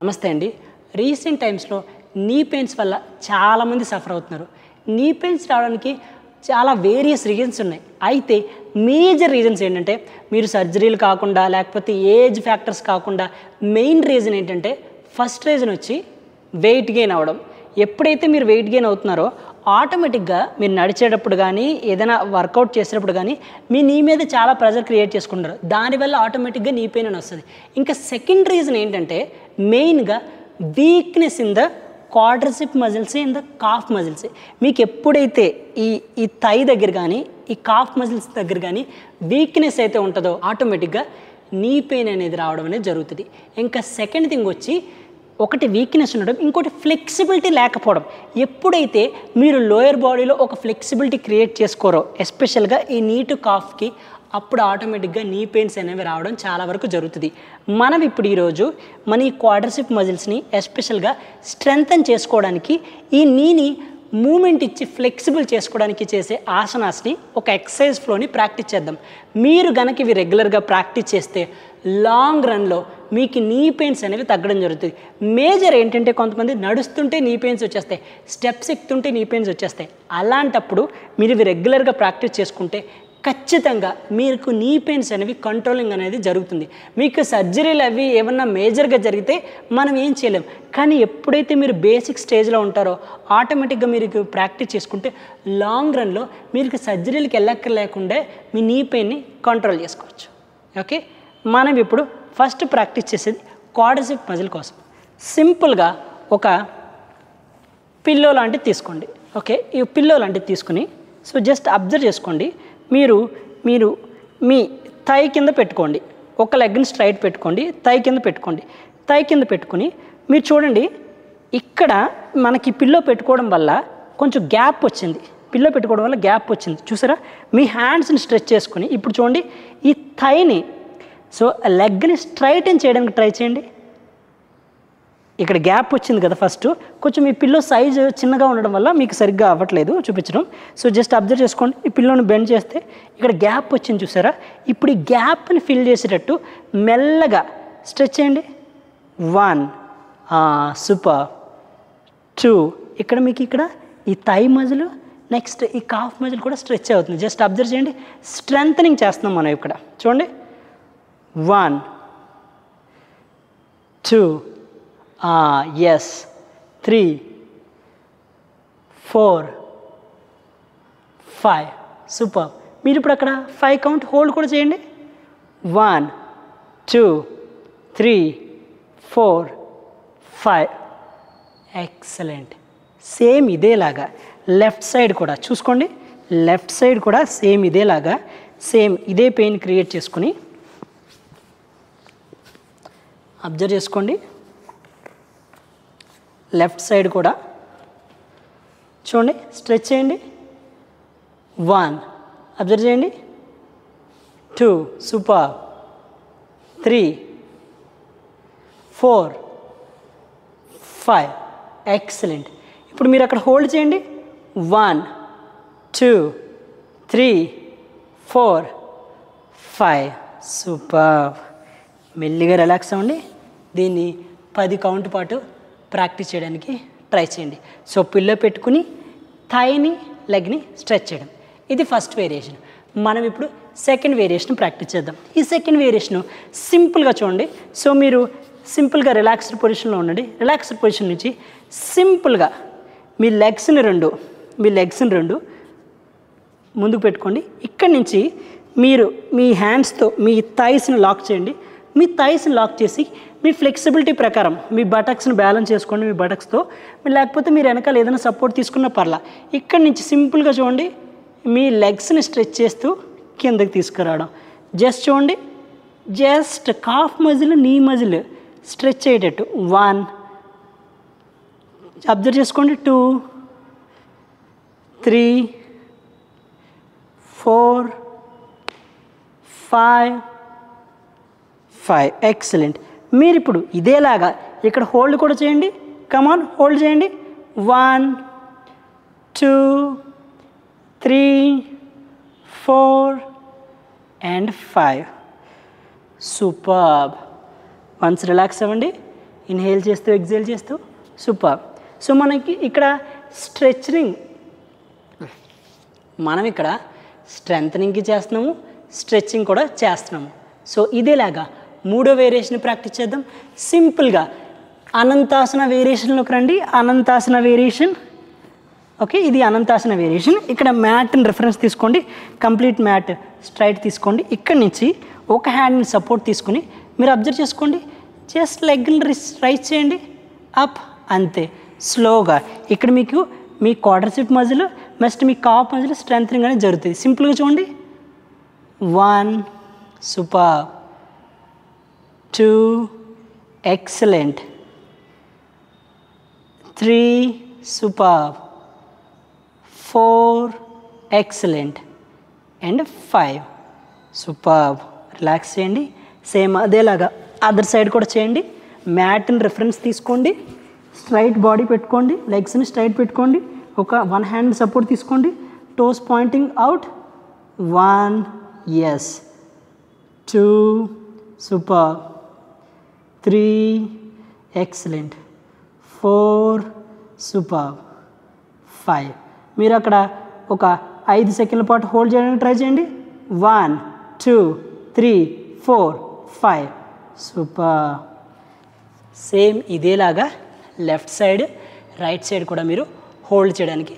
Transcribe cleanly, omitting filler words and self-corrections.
నమస్తే అండి. రీసెంట్ టైమ్స్లో నీ పెయిన్స్ వల్ల చాలామంది సఫర్ అవుతున్నారు. నీ పెయిన్స్ రావడానికి చాలా వేరియస్ రీజన్స్ ఉన్నాయి. అయితే మేజర్ రీజన్స్ ఏంటంటే మీరు సర్జరీలు కాకుండా లేకపోతే ఏజ్ ఫ్యాక్టర్స్ కాకుండా మెయిన్ రీజన్ ఏంటంటే ఫస్ట్ రీజన్ వచ్చి వెయిట్ గెయిన్ అవ్వడం. ఎప్పుడైతే మీరు వెయిట్ గెయిన్ అవుతున్నారో ఆటోమేటిక్గా మీరు నడిచేటప్పుడు కానీ ఏదైనా వర్కౌట్ చేసేటప్పుడు కానీ మీ నీ మీద చాలా ప్రెజర్ క్రియేట్ చేసుకుంటారు. దానివల్ల ఆటోమేటిక్గా నీ పెయిన్ అని వస్తుంది. ఇంకా సెకండ్ రీజన్ ఏంటంటే మెయిన్గా weakness in the quadricep muscles in the calf muscles. మీకు ఎప్పుడైతే ఈ థై దగ్గర కానీ ఈ కాఫ్ మజిల్స్ దగ్గర కానీ వీక్నెస్ అయితే ఉంటుందో ఆటోమేటిక్గా నీ పెయిన్ అనేది రావడం అనేది జరుగుతుంది. ఇంకా సెకండ్ థింగ్ వచ్చి ఒకటి వీక్నెస్ ఉండడం, ఇంకోటి ఫ్లెక్సిబిలిటీ లేకపోవడం. ఎప్పుడైతే మీరు లోయర్ బాడీలో ఒక ఫ్లెక్సిబిలిటీ క్రియేట్ చేసుకోరో ఎస్పెషల్గా ఈ నీ టు కాఫ్కి, అప్పుడు ఆటోమేటిక్గా నీ పెయిన్స్ అనేవి రావడం చాలా వరకు జరుగుతుంది. మనం ఇప్పుడు ఈరోజు మన ఈ క్వాడ్రిసిప్ మజిల్స్ని ఎస్పెషల్గా స్ట్రెంగ్తన్ చేసుకోవడానికి ఈ నీని మూమెంట్ ఇచ్చి ఫ్లెక్సిబుల్ చేసుకోవడానికి చేసే ఆసనాస్ని ఒక ఎక్సర్సైజ్ ఫ్లోని ప్రాక్టీస్ చేద్దాం. మీరు గనక ఇవి రెగ్యులర్గా ప్రాక్టీస్ చేస్తే లాంగ్ రన్లో మీకు నీ పెయిన్స్ అనేవి తగ్గడం జరుగుతుంది. మేజర్ ఏంటంటే కొంతమంది నడుస్తుంటే నీ పెయిన్స్ వచ్చేస్తాయి, స్టెప్స్ ఎక్కుతుంటే నీ పెయిన్స్ వచ్చేస్తాయి. అలాంటప్పుడు మీరు ఇవి రెగ్యులర్గా ప్రాక్టీస్ చేసుకుంటే ఖచ్చితంగా మీకు నీ పెయిన్స్ అనేవి కంట్రోలింగ్ అనేది జరుగుతుంది. మీకు సర్జరీలు అవి ఏమన్నా మేజర్గా జరిగితే మనం ఏం చేయలేం. కానీ ఎప్పుడైతే మీరు బేసిక్ స్టేజ్లో ఉంటారో ఆటోమేటిక్గా మీరు ప్రాక్టీస్ చేసుకుంటే లాంగ్ రన్లో మీరు సర్జరీలకు వెళ్ళక్కర్లేకుండా మీ నీ పెయిన్ని కంట్రోల్ చేసుకోవచ్చు. ఓకే, మనం ఇప్పుడు ఫస్ట్ ప్రాక్టీస్ చేసేది క్వాడ్రిసిప్ మజిల్ కోసం. సింపుల్గా ఒక పిల్లో లాంటిది తీసుకోండి. ఓకే, ఈ పిల్లో లాంటిది తీసుకుని సో జస్ట్ అబ్జర్వ్ చేసుకోండి. మీరు మీ థై కింద పెట్టుకోండి, ఒక లెగ్ని స్ట్రైట్ పెట్టుకోండి, థై కింద పెట్టుకోండి. థై కింద పెట్టుకుని మీరు చూడండి, ఇక్కడ మనకి పిల్లో పెట్టుకోవడం వల్ల కొంచెం గ్యాప్ వచ్చింది. పిల్లో పెట్టుకోవడం వల్ల గ్యాప్ వచ్చింది చూసారా. మీ హ్యాండ్స్ని స్ట్రెచ్ చేసుకుని ఇప్పుడు చూడండి ఈ థైని సో లెగ్ని స్ట్రైటన్ చేయడానికి ట్రై చేయండి. ఇక్కడ గ్యాప్ వచ్చింది కదా, ఫస్ట్ కొంచెం ఈ పిల్లో సైజు చిన్నగా ఉండడం వల్ల మీకు సరిగ్గా అవ్వట్లేదు చూపించడం. సో జస్ట్ అబ్జర్వ్ చేసుకోండి, ఈ పిల్లోని బెండ్ చేస్తే ఇక్కడ గ్యాప్ వచ్చింది చూసారా. ఇప్పుడు ఈ గ్యాప్ని ఫిల్ చేసేటట్టు మెల్లగా స్ట్రెచ్ చేయండి. 1 సూపర్ 2 ఇక్కడ మీకు ఇక్కడ ఈ థై మజిల్ నెక్స్ట్ ఈ కాఫ్ మజిల్ కూడా స్ట్రెచ్ అవుతుంది. జస్ట్ అబ్జర్వ్ చేయండి, స్ట్రెంథనింగ్ చేస్తున్నాం మనం ఇక్కడ చూడండి. 1 2 yes 3 4 5 సూపర్. మీరు ఇప్పుడు అక్కడ 5 కౌంట్ హోల్డ్ కూడా చేయండి. 1 2 3 4 5 ఎక్సలెంట్. సేమ్ ఇదేలాగా లెఫ్ట్ సైడ్ కూడా చూసుకోండి, లెఫ్ట్ సైడ్ కూడా సేమ్ ఇదేలాగా సేమ్ ఇదే పెయిన్ క్రియేట్ చేసుకుని అబ్జర్వ్ చేసుకోండి. లెఫ్ట్ సైడ్ కూడా చూడండి, స్ట్రెచ్ చేయండి. 1 అబ్జర్వ్ చేయండి, 2 సూపర్ 3 4 5 ఎక్సలెంట్. ఇప్పుడు మీరు అక్కడ హోల్డ్ చేయండి. 1 2 3 4 5 సూపర్. మెల్లిగా రిలాక్స్ అవ్వండి. దీన్ని 10 కౌంట్ పాటు ప్రాక్టీస్ చేయడానికి ట్రై చేయండి. సో పిల్లో పెట్టుకుని థైని లెగ్ని స్ట్రెచ్ చేయడం, ఇది ఫస్ట్ వేరియేషన్. మనం ఇప్పుడు సెకండ్ వేరియేషన్ ప్రాక్టీస్ చేద్దాం. ఈ సెకండ్ వేరియేషన్ సింపుల్గా చూడండి. సో మీరు సింపుల్గా రిలాక్స్డ్ పొజిషన్లో ఉండండి. రిలాక్స్డ్ పొజిషన్ నుంచి సింపుల్గా మీ లెగ్స్ని రెండు ముందుకు పెట్టుకోండి. ఇక్కడి నుంచి మీరు మీ హ్యాండ్స్తో మీ థైస్ని లాక్ చేయండి. మీ థైస్ని లాక్ చేసి మీ ఫ్లెక్సిబిలిటీ ప్రకారం మీ బటక్స్ని బ్యాలెన్స్ చేసుకోండి. మీ బటక్స్తో లేకపోతే మీరు వెనకాల ఏదైనా సపోర్ట్ తీసుకున్న పర్లా. ఇక్కడి నుంచి సింపుల్గా చూడండి, మీ లెగ్స్ని స్ట్రెచ్ చేస్తూ కిందకి తీసుకురావడం. జస్ట్ చూడండి, జస్ట్ కాఫ్ మజిల్ నీ మజిల్ స్ట్రెచ్ అయ్యేటట్టు. 1 అబ్జర్వ్ చేసుకోండి, 2 3 4 5 ఎక్సలెంట్. మీరు ఇప్పుడు ఇదేలాగా ఇక్కడ హోల్డ్ కూడా చేయండి. కమాన్ హోల్డ్ చేయండి. 1 2 3 4 and 5 సూపర్బ్. వన్స్ రిలాక్స్ అవ్వండి. ఇన్హేల్ చేస్తూ ఎగ్జేల్ చేస్తూ సూపర్. సో మనకి ఇక్కడ మనం ఇక్కడ స్ట్రెంథనింగ్కి చేస్తున్నాము, స్ట్రెచ్చింగ్ కూడా చేస్తున్నాము. సో ఇదేలాగా మూడో వేరియేషన్ ప్రాక్టీస్ చేద్దాం. సింపుల్గా అనంతాసన వేరియేషన్లోకి రండి. అనంతాసన వేరియేషన్. ఓకే, ఇది అనంతాసన వేరియేషన్. ఇక్కడ మ్యాట్ని రిఫరెన్స్ తీసుకోండి, కంప్లీట్ మ్యాట్ స్ట్రైట్ తీసుకోండి. ఇక్కడి నుంచి ఒక హ్యాండ్ని సపోర్ట్ తీసుకుని మీరు అబ్జర్వ్ చేసుకోండి, జస్ట్ లెగ్ని రైజ్ చేయండి, అప్, అంతే. స్లోగా ఇక్కడ మీకు మీ క్వాడ్రిసెప్ మజిల్ నెక్స్ట్ మీ కాప్ మజిల్ స్ట్రెంథనింగ్ అనేది జరుగుతుంది. సింపుల్గా చూడండి. 1 super, 2 excellent, 3 super, 4 excellent and 5 super. Relax చేయండి. సేమ్ అదేలాగా అదర్ సైడ్ కూడా చేయండి. మ్యాట్ని రిఫరెన్స్ తీసుకోండి, స్ట్రైట్ బాడీ పెట్టుకోండి, లెగ్స్ని స్ట్రైట్ పెట్టుకోండి, ఒక 1 హ్యాండ్ సపోర్ట్ తీసుకోండి, toes pointing out. 1 yes, 2 super, 3 excellent, 4 super, 5. మీరు అక్కడ ఒక 5 సెకండ్ల పాటు హోల్డ్ చేయడానికి ట్రై చేయండి. 1 2 3 4 5 సూపర్. సేమ్ ఇదేలాగా లెఫ్ట్ సైడ్ రైట్ సైడ్ కూడా మీరు హోల్డ్ చేయడానికి